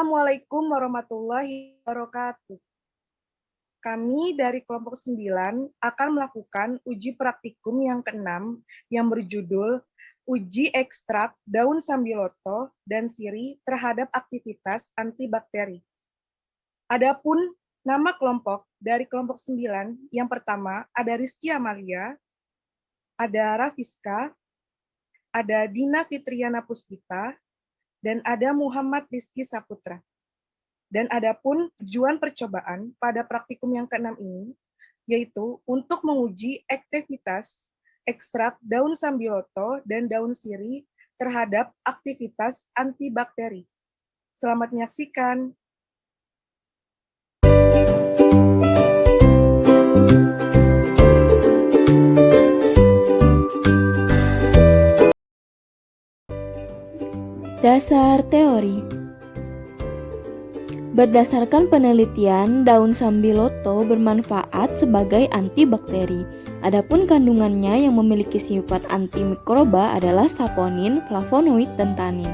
Assalamualaikum warahmatullahi wabarakatuh. Kami dari kelompok 9 akan melakukan uji praktikum yang ke-6 yang berjudul Uji Ekstrak Daun Sambiloto dan Sirih terhadap Aktivitas Antibakteri. Adapun nama kelompok dari kelompok 9, yang pertama ada Rizky Amalia, ada Rafiska, ada Dina Fitriana Puspita, dan ada Muhammad Rizky Saputra. Dan adapun tujuan percobaan pada praktikum yang ke-6 ini, yaitu untuk menguji aktivitas ekstrak daun sambiloto dan daun sirih terhadap aktivitas antibakteri. Selamat menyaksikan. Dasar teori. Berdasarkan penelitian, daun sambiloto bermanfaat sebagai antibakteri. Adapun kandungannya yang memiliki sifat antimikroba adalah saponin, flavonoid, dan tanin.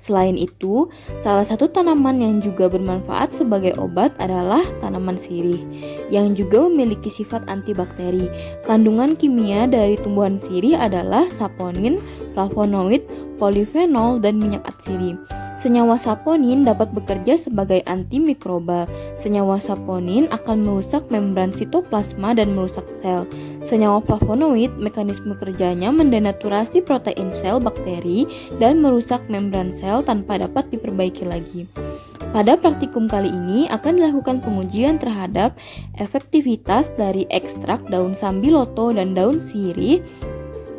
Selain itu, salah satu tanaman yang juga bermanfaat sebagai obat adalah tanaman sirih, yang juga memiliki sifat antibakteri. Kandungan kimia dari tumbuhan sirih adalah saponin, flavonoid, polifenol, dan minyak atsiri. Senyawa saponin dapat bekerja sebagai antimikroba. Senyawa saponin akan merusak membran sitoplasma dan merusak sel. Senyawa flavonoid mekanisme kerjanya mendenaturasi protein sel bakteri dan merusak membran sel tanpa dapat diperbaiki lagi. Pada praktikum kali ini akan dilakukan pengujian terhadap efektivitas dari ekstrak daun sambiloto dan daun sirih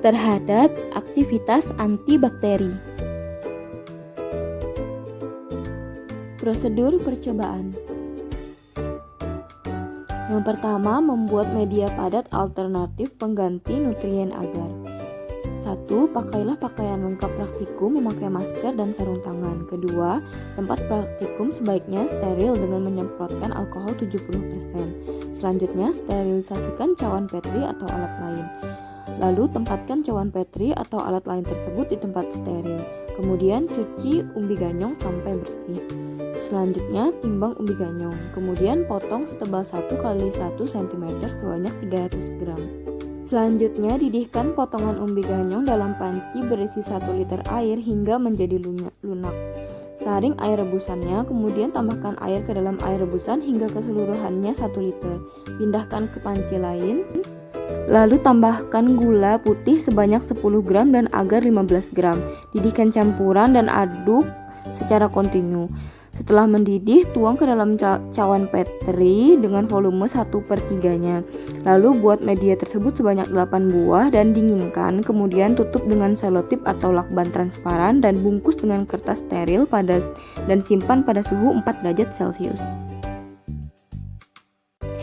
terhadap aktivitas antibakteri. Prosedur percobaan. Yang pertama, membuat media padat alternatif pengganti nutrien agar. 1. Pakailah pakaian lengkap praktikum memakai masker dan sarung tangan. Kedua, tempat praktikum sebaiknya steril dengan menyemprotkan alkohol 70%. Selanjutnya, sterilisasikan cawan Petri atau alat lain. Lalu, tempatkan cawan Petri atau alat lain tersebut di tempat steril. Kemudian, cuci umbi ganyong sampai bersih. Selanjutnya, timbang umbi ganyong. Kemudian, potong setebal 1 x 1 cm sebanyak 300 gram. Selanjutnya, didihkan potongan umbi ganyong dalam panci berisi 1 liter air hingga menjadi lunak. Saring air rebusannya, kemudian tambahkan air ke dalam air rebusan hingga keseluruhannya 1 liter. Pindahkan ke panci lain. Lalu tambahkan gula putih sebanyak 10 gram dan agar 15 gram. Didihkan campuran dan aduk secara kontinu. Setelah mendidih, tuang ke dalam cawan Petri dengan volume 1/3-nya. Lalu buat media tersebut sebanyak 8 buah dan dinginkan. Kemudian tutup dengan selotip atau lakban transparan dan bungkus dengan kertas steril dan simpan pada suhu 4 derajat Celcius.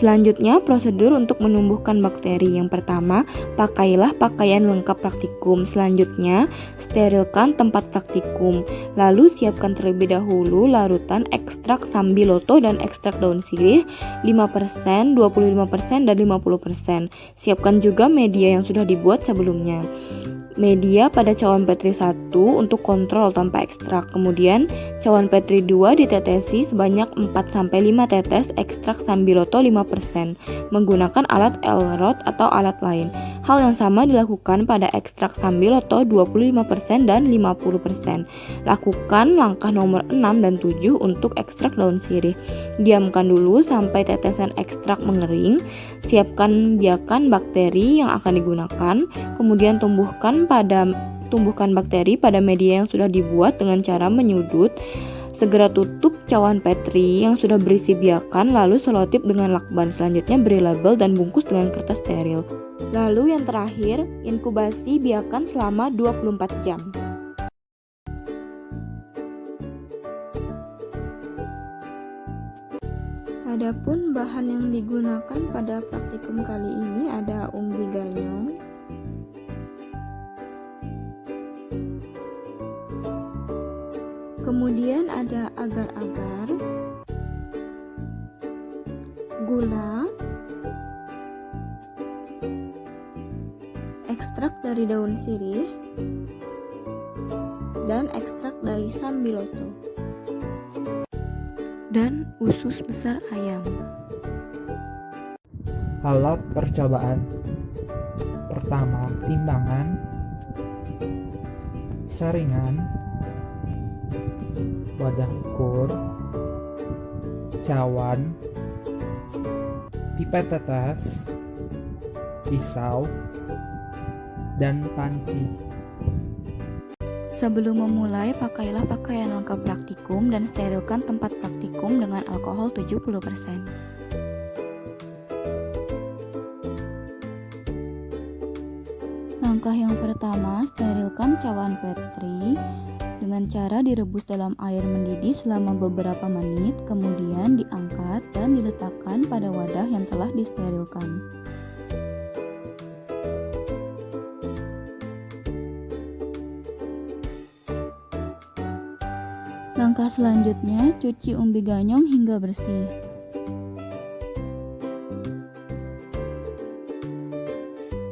Selanjutnya, prosedur untuk menumbuhkan bakteri. Yang pertama, pakailah pakaian lengkap praktikum. Selanjutnya, sterilkan tempat praktikum. Lalu, siapkan terlebih dahulu larutan ekstrak sambiloto dan ekstrak daun sirih 5%, 25%, dan 50%. Siapkan juga media yang sudah dibuat sebelumnya. Media pada cawan Petri 1 untuk kontrol tanpa ekstrak. Kemudian cawan Petri 2 ditetesi sebanyak 4-5 tetes ekstrak sambiloto 5% menggunakan alat Elrod atau alat lain. Hal yang sama dilakukan pada ekstrak sambiloto 25% dan 50%. Lakukan langkah nomor 6 dan 7 untuk ekstrak daun sirih. Diamkan dulu sampai tetesan ekstrak mengering. Siapkan biakan bakteri yang akan digunakan. Kemudian tumbuhkan bakteri pada media yang sudah dibuat dengan cara menyudut. Segera tutup cawan Petri yang sudah berisi biakan, lalu selotip dengan lakban. Selanjutnya beri label dan bungkus dengan kertas steril. Lalu yang terakhir, inkubasi biakan selama 24 jam. Adapun bahan yang digunakan pada praktikum kali ini ada umbi ganyong, kemudian ada agar-agar, gula, ekstrak dari daun sirih, dan ekstrak dari sambiloto. dan usus besar ayam. Alat percobaan. Pertama, timbangan, saringan, wadah ukur, cawan, pipet tetes, pisau, dan panci. Sebelum memulai, pakailah pakaian lengkap praktikum dan sterilkan tempat praktikum dengan alkohol 70%. Langkah yang pertama, sterilkan cawan Petri dengan cara direbus dalam air mendidih selama beberapa menit, kemudian diangkat dan diletakkan pada wadah yang telah disterilkan. Langkah selanjutnya, cuci umbi ganyong hingga bersih.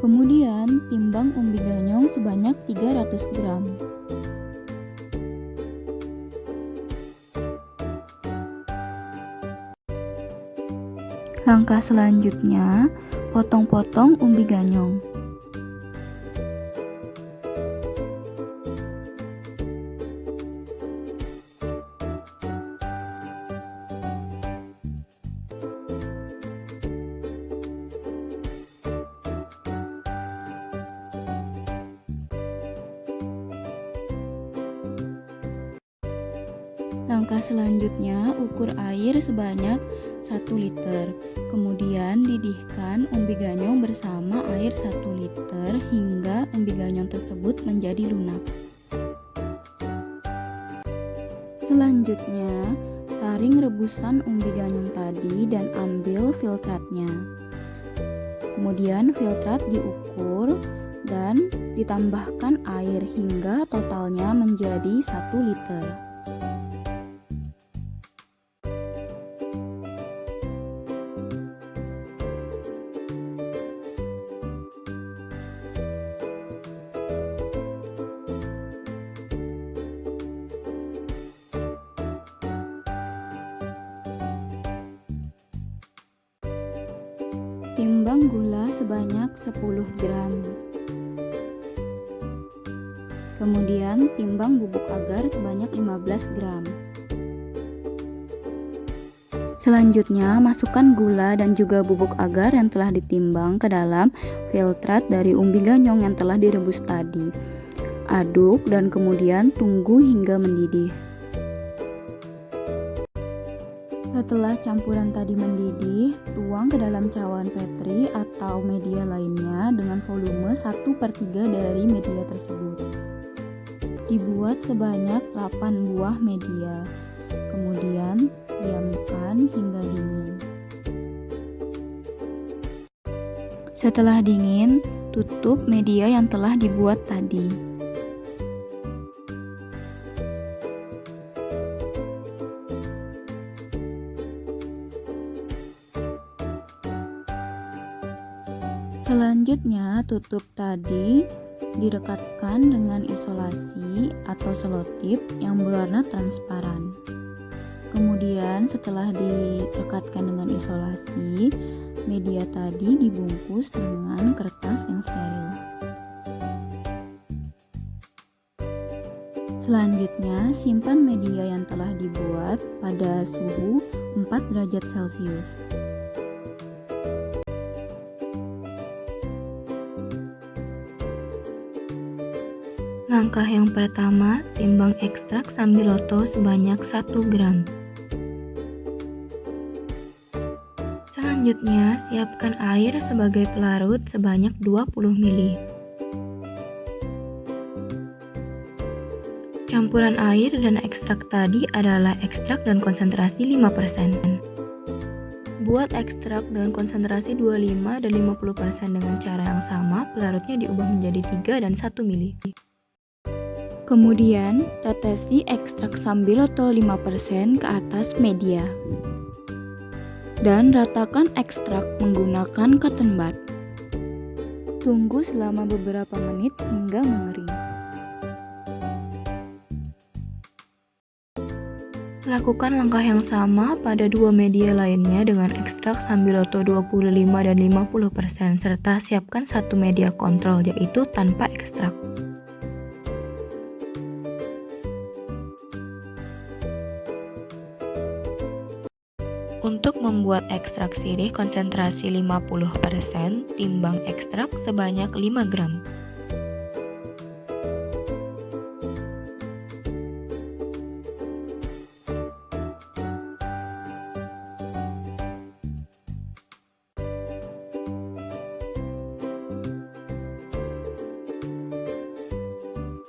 Kemudian, timbang umbi ganyong sebanyak 300 gram. Langkah selanjutnya, potong-potong umbi ganyong. Langkah selanjutnya, ukur air sebanyak 1 liter. Kemudian didihkan umbi ganyong bersama air 1 liter hingga umbi ganyong tersebut menjadi lunak. Selanjutnya, saring rebusan umbi ganyong tadi dan ambil filtratnya. Kemudian filtrat diukur dan ditambahkan air hingga totalnya menjadi 1 liter. Timbang gula sebanyak 10 gram. Kemudian timbang bubuk agar sebanyak 15 gram. Selanjutnya, masukkan gula dan juga bubuk agar yang telah ditimbang ke dalam filtrat dari umbi ganyong yang telah direbus tadi. Aduk dan kemudian tunggu hingga mendidih. Setelah campuran tadi mendidih, tuang ke dalam cawan Petri atau media lainnya dengan volume 1/3 dari media tersebut. Dibuat sebanyak 8 buah media. Kemudian diamkan hingga dingin. Setelah dingin, tutup media yang telah dibuat tadi. Selanjutnya, tutup tadi direkatkan dengan isolasi atau selotip yang berwarna transparan. Kemudian setelah direkatkan dengan isolasi, media tadi dibungkus dengan kertas yang steril. Selanjutnya, simpan media yang telah dibuat pada suhu 4 derajat Celcius. Langkah yang pertama, timbang ekstrak sambiloto sebanyak 1 gram. Selanjutnya, siapkan air sebagai pelarut sebanyak 20 ml. Campuran air dan ekstrak tadi adalah ekstrak dan konsentrasi 5%. Buat ekstrak dengan konsentrasi 25 dan 50% dengan cara yang sama, pelarutnya diubah menjadi 3 dan 1 ml. Kemudian, tetesi ekstrak sambiloto 5% ke atas media. Dan ratakan ekstrak menggunakan cotton bud. Tunggu selama beberapa menit hingga mengering. Lakukan langkah yang sama pada dua media lainnya dengan ekstrak Sambiloto 25 dan 50% serta siapkan satu media kontrol yaitu tanpa ekstrak. Untuk membuat ekstrak sirih konsentrasi 50%, timbang ekstrak sebanyak 5 gram.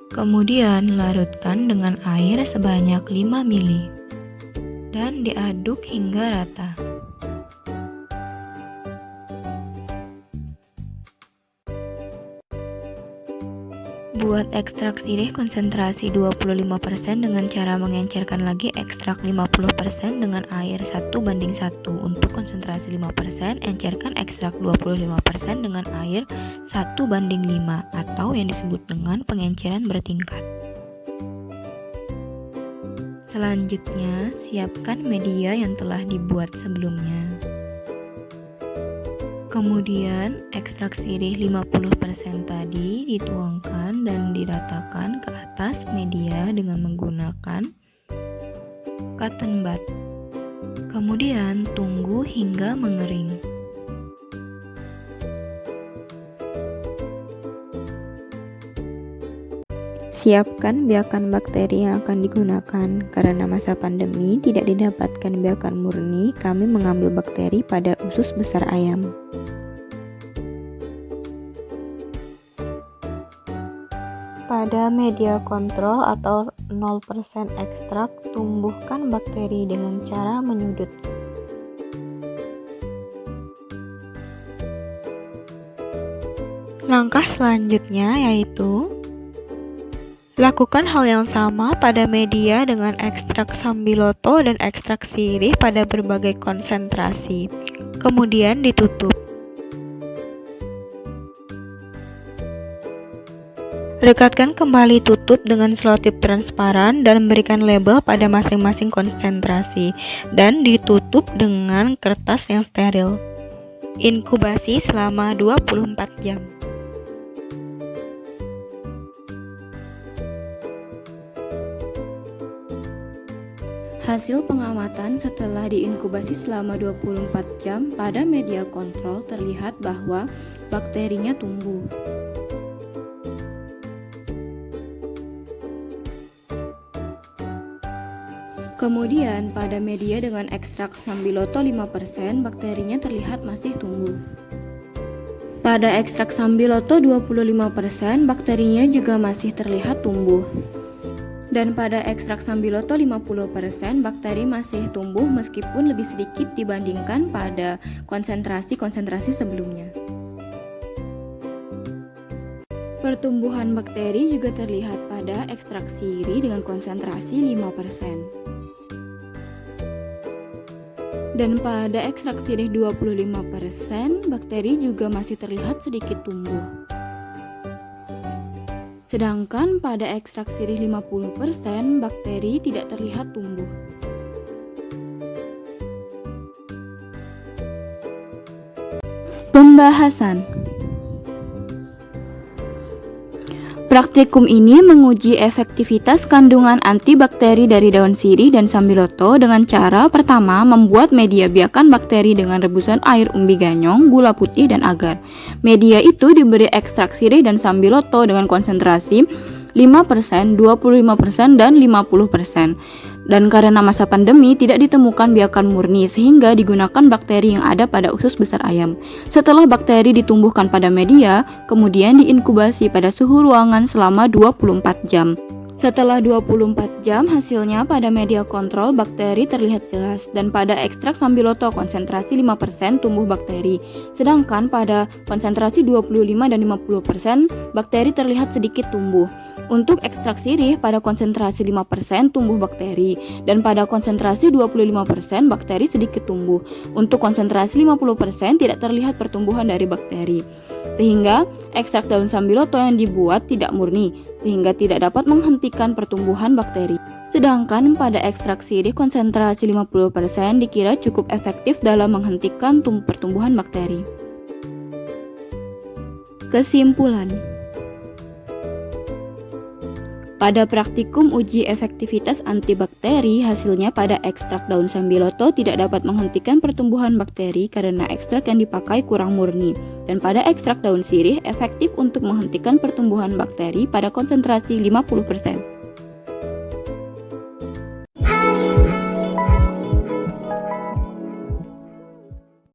Kemudian larutkan dengan air sebanyak 5 ml dan diaduk hingga rata. Buat ekstrak sirih konsentrasi 25% dengan cara mengencerkan lagi ekstrak 50% dengan air 1:1. Untuk konsentrasi 5%, encerkan ekstrak 25% dengan air 1:5 atau yang disebut dengan pengenceran bertingkat. Selanjutnya, siapkan media yang telah dibuat sebelumnya. Kemudian, ekstrak sirih 50% tadi dituangkan dan diratakan ke atas media dengan menggunakan cotton bud. Kemudian, tunggu hingga mengering. Siapkan biakan bakteri yang akan digunakan. Karena masa pandemi tidak didapatkan biakan murni, kami mengambil bakteri pada usus besar ayam. Pada media kontrol atau 0% ekstrak, tumbuhkan bakteri dengan cara menyudut. Langkah selanjutnya yaitu lakukan hal yang sama pada media dengan ekstrak Sambiloto dan ekstrak sirih pada berbagai konsentrasi. Kemudian ditutup. Rekatkan kembali tutup dengan selotip transparan dan berikan label pada masing-masing konsentrasi dan ditutup dengan kertas yang steril. Inkubasi selama 24 jam. Hasil pengamatan setelah diinkubasi selama 24 jam pada media kontrol terlihat bahwa bakterinya tumbuh. Kemudian pada media dengan ekstrak Sambiloto 5%, bakterinya terlihat masih tumbuh. Pada ekstrak Sambiloto 25%, bakterinya juga masih terlihat tumbuh. Dan pada ekstrak Sambiloto 50%, bakteri masih tumbuh meskipun lebih sedikit dibandingkan pada konsentrasi-konsentrasi sebelumnya. Pertumbuhan bakteri juga terlihat pada ekstrak sirih dengan konsentrasi 5%. Dan pada ekstrak sirih 25%, bakteri juga masih terlihat sedikit tumbuh. Sedangkan pada ekstrak sirih 50%, bakteri tidak terlihat tumbuh. Pembahasan. Praktikum ini menguji efektivitas kandungan antibakteri dari daun sirih dan Sambiloto dengan cara pertama membuat media biakan bakteri dengan rebusan air umbi ganyong, gula putih, dan agar. Media itu diberi ekstrak sirih dan Sambiloto dengan konsentrasi 5%, 25%, dan 50%. Dan karena masa pandemi tidak ditemukan biakan murni sehingga digunakan bakteri yang ada pada usus besar ayam. Setelah bakteri ditumbuhkan pada media, kemudian diinkubasi pada suhu ruangan selama 24 jam. Setelah 24 jam, hasilnya pada media kontrol bakteri terlihat jelas dan pada ekstrak Sambiloto konsentrasi 5% tumbuh bakteri. Sedangkan pada konsentrasi 25 dan 50% bakteri terlihat sedikit tumbuh. Untuk ekstrak sirih pada konsentrasi 5% tumbuh bakteri dan pada konsentrasi 25% bakteri sedikit tumbuh. Untuk konsentrasi 50% tidak terlihat pertumbuhan dari bakteri. Sehingga ekstrak daun Sambiloto yang dibuat tidak murni, sehingga tidak dapat menghentikan pertumbuhan bakteri. Sedangkan pada ekstrak sirih konsentrasi 50% dikira cukup efektif dalam menghentikan pertumbuhan bakteri. Kesimpulan. Pada praktikum uji efektivitas antibakteri, hasilnya pada ekstrak daun sambiloto tidak dapat menghentikan pertumbuhan bakteri karena ekstrak yang dipakai kurang murni. Dan pada ekstrak daun sirih efektif untuk menghentikan pertumbuhan bakteri pada konsentrasi 50%.